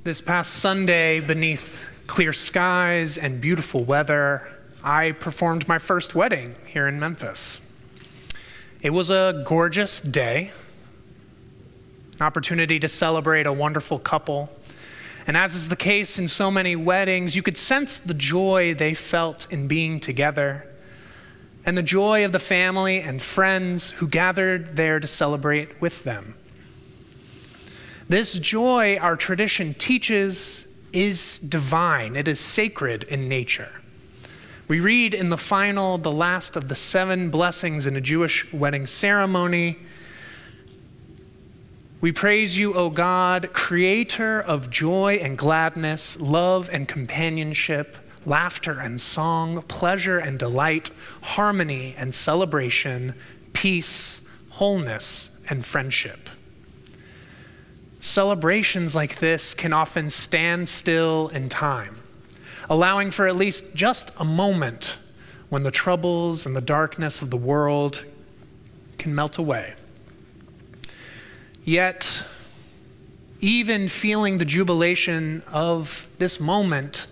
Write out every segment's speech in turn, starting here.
This past Sunday, beneath clear skies and beautiful weather, I performed my first wedding here in Memphis. It was a gorgeous day, an opportunity to celebrate a wonderful couple. And as is the case in so many weddings, you could sense the joy they felt in being together and the joy of the family and friends who gathered there to celebrate with them. This joy, our tradition teaches, is divine. It is sacred in nature. We read in the last of the 7 blessings in a Jewish wedding ceremony, "We praise you, O God, creator of joy and gladness, love and companionship, laughter and song, pleasure and delight, harmony and celebration, peace, wholeness, and friendship." Celebrations like this can often stand still in time, allowing for at least just a moment when the troubles and the darkness of the world can melt away. Yet, even feeling the jubilation of this moment,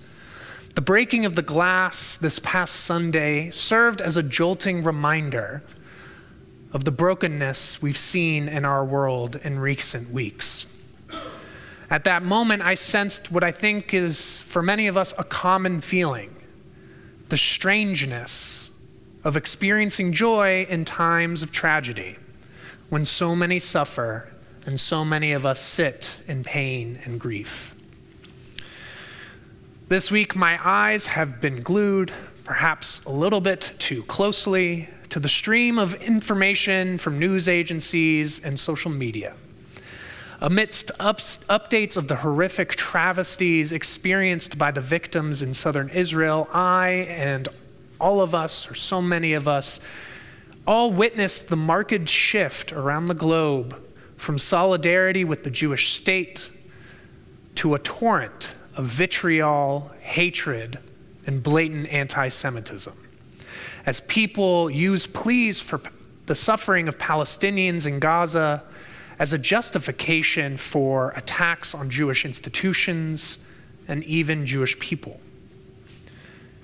the breaking of the glass this past Sunday served as a jolting reminder of the brokenness we've seen in our world in recent weeks. At that moment, I sensed what I think is, for many of us, a common feeling: the strangeness of experiencing joy in times of tragedy, when so many suffer and so many of us sit in pain and grief. This week, my eyes have been glued, perhaps a little bit too closely, to the stream of information from news agencies and social media. Amidst updates of the horrific travesties experienced by the victims in southern Israel, I and all of us, or so many of us, all witnessed the marked shift around the globe from solidarity with the Jewish state to a torrent of vitriol, hatred, and blatant anti-Semitism. As people use pleas for the suffering of Palestinians in Gaza as a justification for attacks on Jewish institutions and even Jewish people.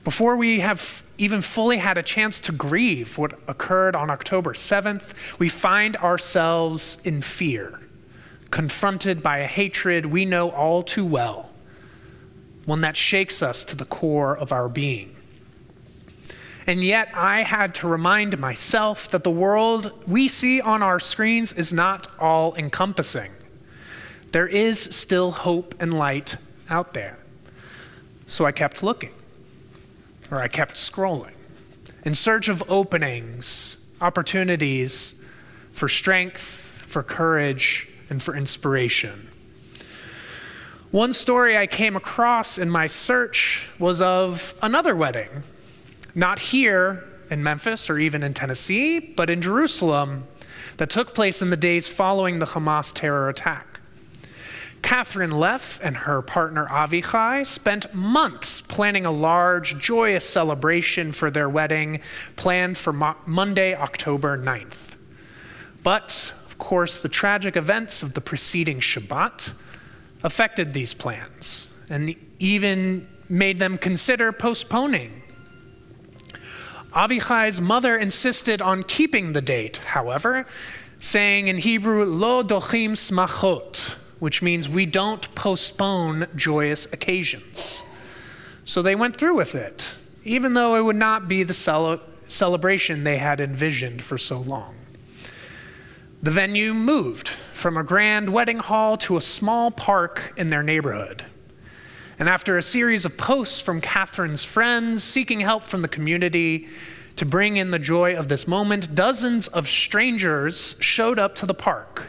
Before we have even fully had a chance to grieve what occurred on October 7th, we find ourselves in fear, confronted by a hatred we know all too well, one that shakes us to the core of our being. And yet I had to remind myself that the world we see on our screens is not all-encompassing. There is still hope and light out there. So I kept looking, or I kept scrolling, in search of openings, opportunities for strength, for courage, and for inspiration. One story I came across in my search was of another wedding. Not here in Memphis or even in Tennessee, but in Jerusalem, that took place in the days following the Hamas terror attack. Catherine Leff and her partner Avichai spent months planning a large, joyous celebration for their wedding planned for Monday, October 9th. But, of course, the tragic events of the preceding Shabbat affected these plans and even made them consider postponing. Avichai's mother insisted on keeping the date, however, saying in Hebrew, "Lo dochim smachot," which means we don't postpone joyous occasions. So they went through with it, even though it would not be the celebration they had envisioned for so long. The venue moved from a grand wedding hall to a small park in their neighborhood. And after a series of posts from Catherine's friends seeking help from the community to bring in the joy of this moment, dozens of strangers showed up to the park.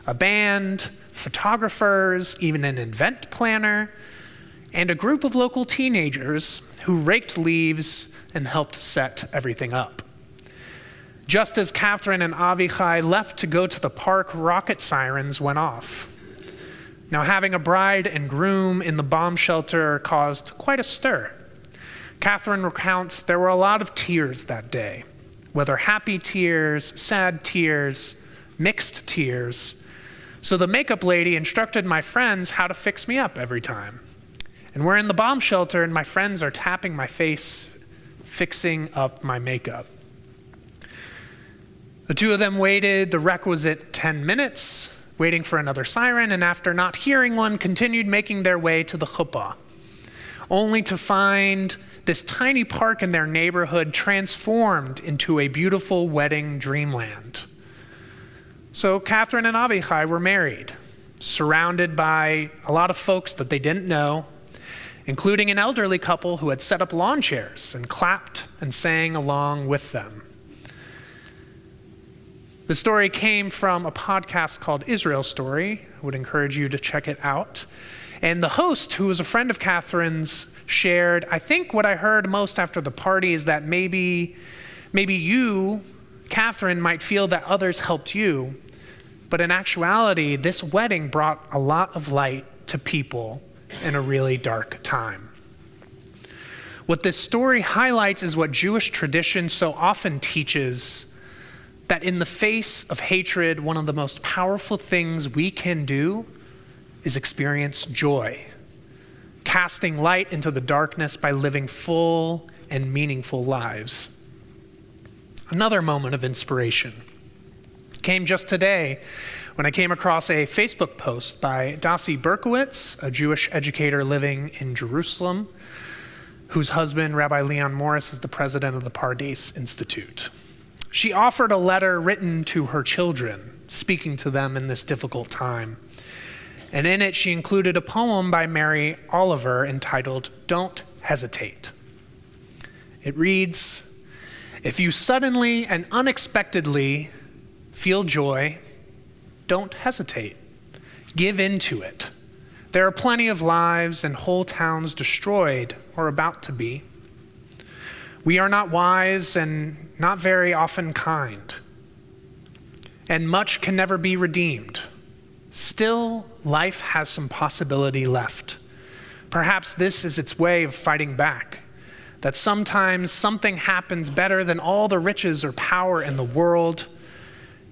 A band, photographers, even an event planner, and a group of local teenagers who raked leaves and helped set everything up. Just as Catherine and Avichai left to go to the park, rocket sirens went off. Now, having a bride and groom in the bomb shelter caused quite a stir. Catherine recounts there were a lot of tears that day, whether happy tears, sad tears, mixed tears, So the makeup lady instructed my friends how to fix me up every time. And we're in the bomb shelter, and my friends are tapping my face, fixing up my makeup. The two of them waited the requisite 10 minutes, waiting for another siren, and after not hearing one, continued making their way to the chuppah, only to find this tiny park in their neighborhood transformed into a beautiful wedding dreamland. So Catherine and Avichai were married, surrounded by a lot of folks that they didn't know, including an elderly couple who had set up lawn chairs and clapped and sang along with them. The story came from a podcast called Israel Story. I would encourage you to check it out. And the host, who was a friend of Catherine's, shared, I think what I heard most after the party is that maybe you, Catherine, might feel that others helped you, but in actuality, this wedding brought a lot of light to people in a really dark time. What this story highlights is what Jewish tradition so often teaches, that in the face of hatred, one of the most powerful things we can do is experience joy, casting light into the darkness by living full and meaningful lives. Another moment of inspiration came just today when I came across a Facebook post by Dasi Berkowitz, a Jewish educator living in Jerusalem, whose husband, Rabbi Leon Morris, is the president of the Pardes Institute. She offered a letter written to her children, speaking to them in this difficult time. And in it, she included a poem by Mary Oliver entitled, "Don't Hesitate." It reads, "If you suddenly and unexpectedly feel joy, don't hesitate. Give in to it. There are plenty of lives and whole towns destroyed or about to be. We are not wise and not very often kind, and much can never be redeemed. Still, life has some possibility left. Perhaps this is its way of fighting back, that sometimes something happens better than all the riches or power in the world.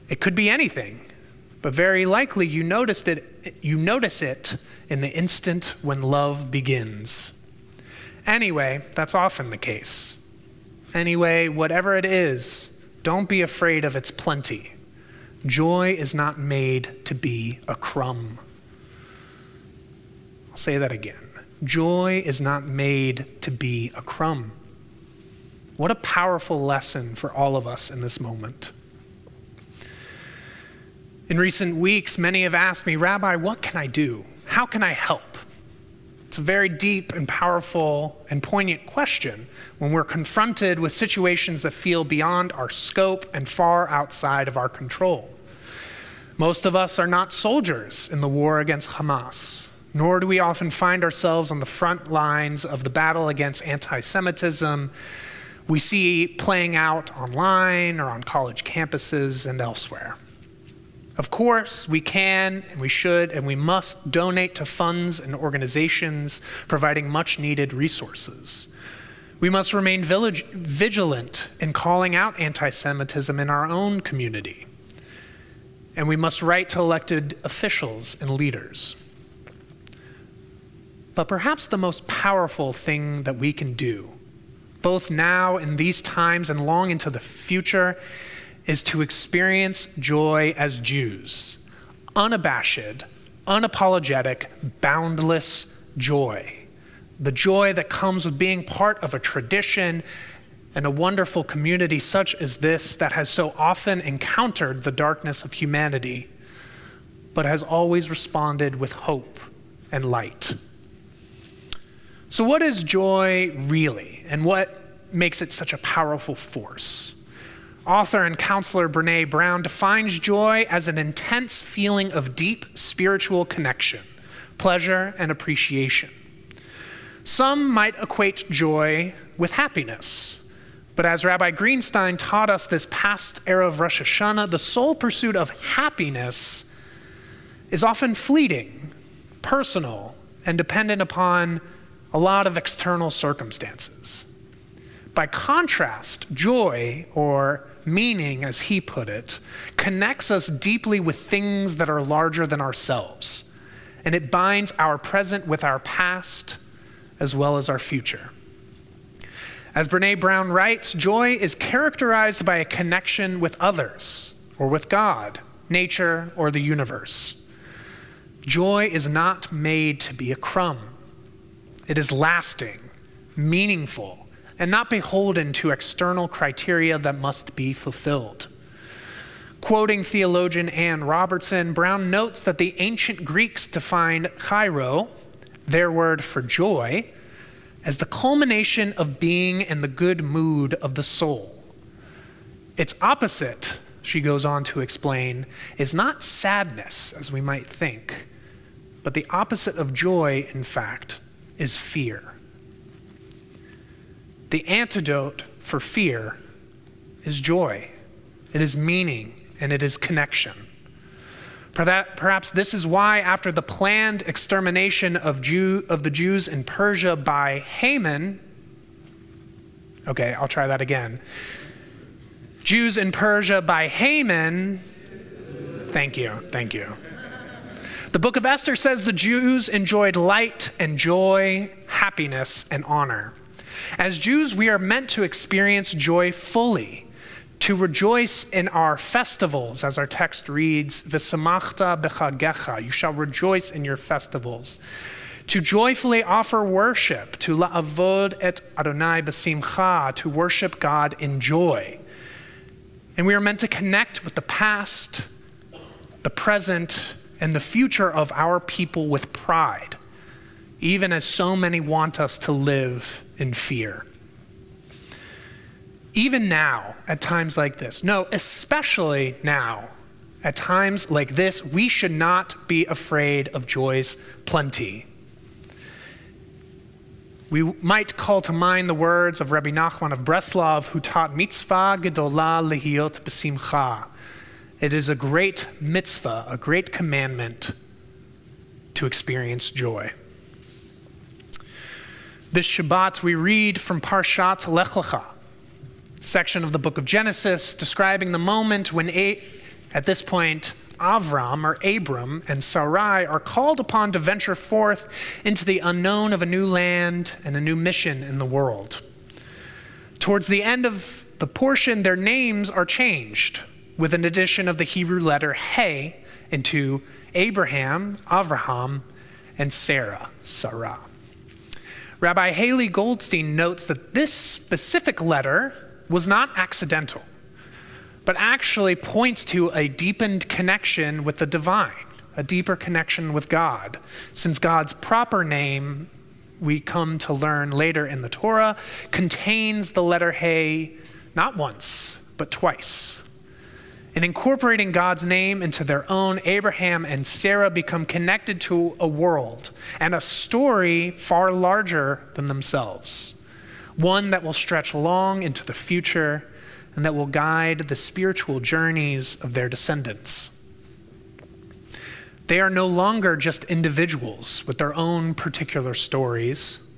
It could be anything, but very likely you notice it in the instant when love begins. Anyway, that's often the case. Anyway, whatever it is, don't be afraid of its plenty. Joy is not made to be a crumb." I'll say that again. Joy is not made to be a crumb. What a powerful lesson for all of us in this moment. In recent weeks, many have asked me, "Rabbi, what can I do? How can I help?" It's a very deep and powerful and poignant question when we're confronted with situations that feel beyond our scope and far outside of our control. Most of us are not soldiers in the war against Hamas, nor do we often find ourselves on the front lines of the battle against anti-Semitism we see playing out online or on college campuses and elsewhere. Of course, we can and we should and we must donate to funds and organizations providing much needed resources. We must remain vigilant in calling out anti-Semitism in our own community. And we must write to elected officials and leaders. But perhaps the most powerful thing that we can do, both now in these times and long into the future, is to experience joy as Jews. Unabashed, unapologetic, boundless joy. The joy that comes with being part of a tradition and a wonderful community such as this that has so often encountered the darkness of humanity, but has always responded with hope and light. So what is joy really, and what makes it such a powerful force? Author and counselor Brené Brown defines joy as an intense feeling of deep spiritual connection, pleasure, and appreciation. Some might equate joy with happiness, but as Rabbi Greenstein taught us this past era of Rosh Hashanah, the sole pursuit of happiness is often fleeting, personal, and dependent upon a lot of external circumstances. By contrast, joy, or meaning, as he put it, connects us deeply with things that are larger than ourselves, and it binds our present with our past as well as our future. As Brene Brown writes, joy is characterized by a connection with others, or with God, nature, or the universe. Joy is not made to be a crumb. It is lasting, meaningful, and not beholden to external criteria that must be fulfilled. Quoting theologian Anne Robertson, Brown notes that the ancient Greeks defined chairo, their word for joy, as the culmination of being in the good mood of the soul. Its opposite, she goes on to explain, is not sadness, as we might think, but the opposite of joy, in fact, is fear. The antidote for fear is joy. It is meaning, and it is connection. Perhaps this is why, after the planned extermination of the Jews in Persia by Haman, okay, I'll try that again. Jews in Persia by Haman, thank you. The book of Esther says the Jews enjoyed light and joy, happiness and honor. As Jews, we are meant to experience joy fully, to rejoice in our festivals, as our text reads, V'samachta b'chagecha, you shall rejoice in your festivals. To joyfully offer worship, to la'avod et Adonai b'simcha, to worship God in joy. And we are meant to connect with the past, the present, and the future of our people with pride, even as so many want us to live in fear. Even now, at times like this, no, especially now, at times like this, we should not be afraid of joy's plenty. We might call to mind the words of Rabbi Nachman of Breslov, who taught mitzvah gedola lehiot b'simcha. It is a great mitzvah, a great commandment to experience joy. This Shabbat, we read from Parshat Lech Lecha, section of the book of Genesis, describing the moment when, at this point, Abram and Sarai are called upon to venture forth into the unknown of a new land and a new mission in the world. Towards the end of the portion, their names are changed with an addition of the Hebrew letter He into Abraham, Avraham, and Sarah. Rabbi Haley Goldstein notes that this specific letter was not accidental, but actually points to a deepened connection with the divine, a deeper connection with God, since God's proper name, we come to learn later in the Torah, contains the letter He not once, but twice. In incorporating God's name into their own, Abraham and Sarah become connected to a world and a story far larger than themselves, one that will stretch long into the future and that will guide the spiritual journeys of their descendants. They are no longer just individuals with their own particular stories,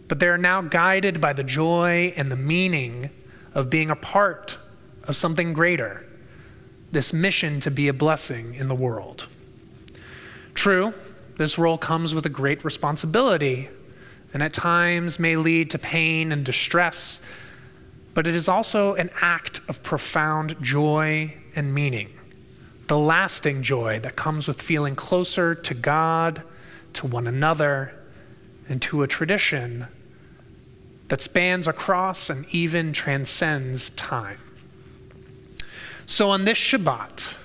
but they are now guided by the joy and the meaning of being a part of something greater, this mission to be a blessing in the world. True, this role comes with a great responsibility, and at times may lead to pain and distress, but it is also an act of profound joy and meaning, the lasting joy that comes with feeling closer to God, to one another, and to a tradition that spans across and even transcends time. So on this Shabbat,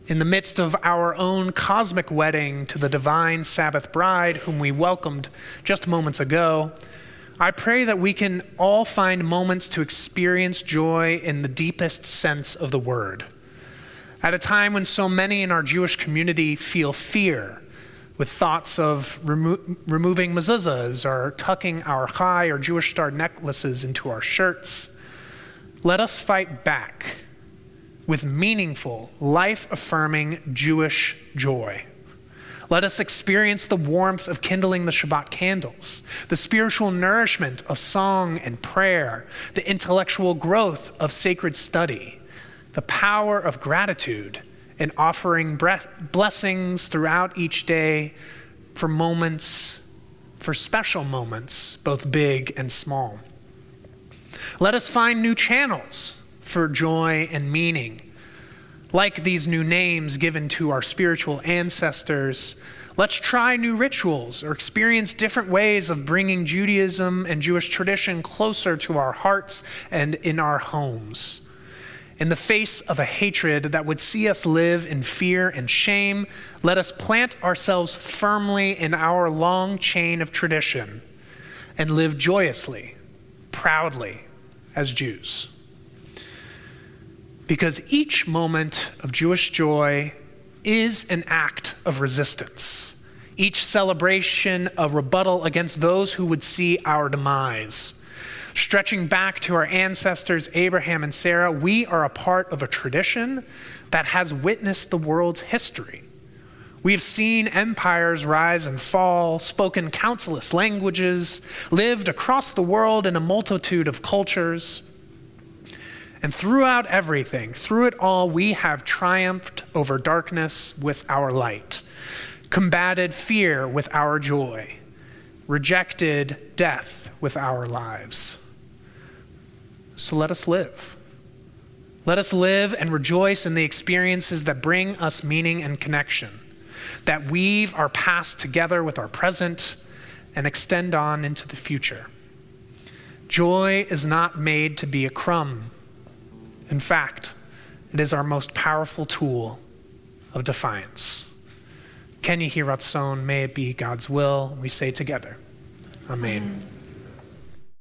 in the midst of our own cosmic wedding to the divine Sabbath bride whom we welcomed just moments ago, I pray that we can all find moments to experience joy in the deepest sense of the word. At a time when so many in our Jewish community feel fear, with thoughts of removing mezuzahs or tucking our chai or Jewish star necklaces into our shirts, let us fight back with meaningful, life-affirming Jewish joy. Let us experience the warmth of kindling the Shabbat candles, the spiritual nourishment of song and prayer, the intellectual growth of sacred study, the power of gratitude in offering blessings throughout each day for special moments, both big and small. Let us find new channels for joy and meaning. Like these new names given to our spiritual ancestors, let's try new rituals or experience different ways of bringing Judaism and Jewish tradition closer to our hearts and in our homes. In the face of a hatred that would see us live in fear and shame, let us plant ourselves firmly in our long chain of tradition and live joyously, proudly as Jews. Because each moment of Jewish joy is an act of resistance. Each celebration a rebuttal against those who would see our demise. Stretching back to our ancestors, Abraham and Sarah, we are a part of a tradition that has witnessed the world's history. We have seen empires rise and fall, spoken countless languages, lived across the world in a multitude of cultures. And throughout everything, through it all, we have triumphed over darkness with our light, combated fear with our joy, rejected death with our lives. So let us live. Let us live and rejoice in the experiences that bring us meaning and connection, that weave our past together with our present and extend on into the future. Joy is not made to be a crumb. In fact, it is our most powerful tool of defiance. Ken Yehi Ratzon, may it be God's will, we say together. Amen.